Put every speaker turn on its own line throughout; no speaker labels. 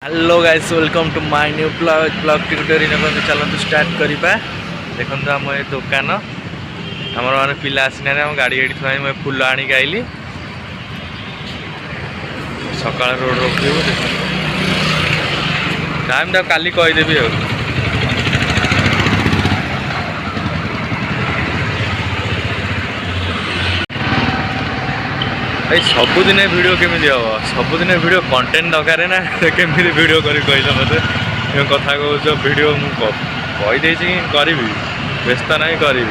hello guys welcome to my new blog tutorial चलते start करवा देखो आम ये दुकान आमर मैंने पिला आसना आम गाड़ी गाड़ी थोड़ा मैं फुल आणिक आइली सकाल रोड रोकू देख टाइम टा काली कहीदेवी भाई सबुदिन वीडियो केमी हम सबुदिन वीडियो कंटेंट दरकार ना केमी वीडियो कर मत कथा कह वीडियो मुझे करी व्यस्त ना करी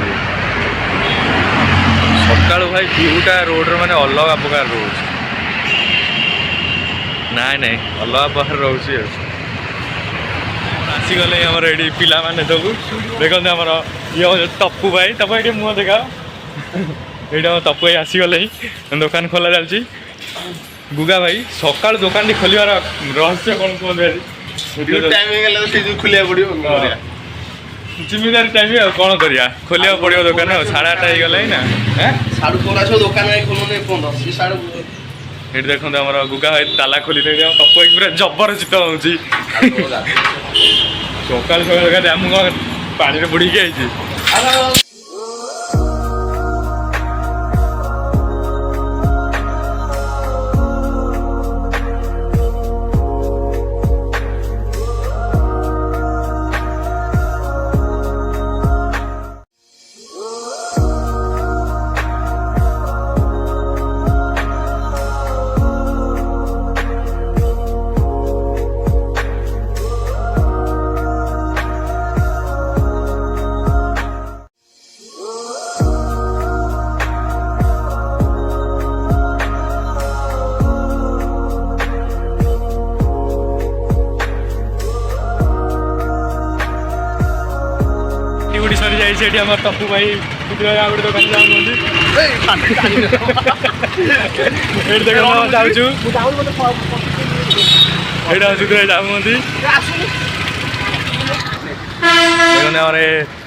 सका भाई व्यूटा रोड मैंने अलग प्रकार रोच ना अलग प्रकार रोचे आसीगले आमर ये पिला माने सब देखते आमर ये टप्पू भाई तप ये मुँह देखा यहाँ तपु भाई आसीगले दुकान खोला चलती गुगा भाई सका दुकान खोलार रहस्य कौन कहते जिम्मेदारी टाइम कौन करा खोलिया पड़ो दुकान 8:30 हो गला ना ये देखते आम गुगा भाई ताला खोली तपु भाई पूरा जबरदस्त हूँ सका सका आम पानी बुड़ी आई सरी जाइए आम टप्पू भाई गोटे दुकान जाऊँ जाऊँ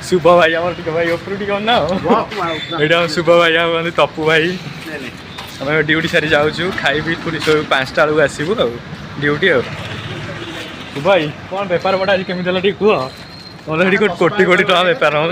शुभ भाई आम भाई ऊपर टे ना यहाँ शुभ भाई आम टप्पू भाई आम ड्यूटी सारी जाऊँ खाई पूरी सब 5टा बेलू आसबू ड्यूटी शुभ भाई कौन बेपार पड़ा आज केमी टे कह अलरेडी कोटी कोटी टका बेपार हो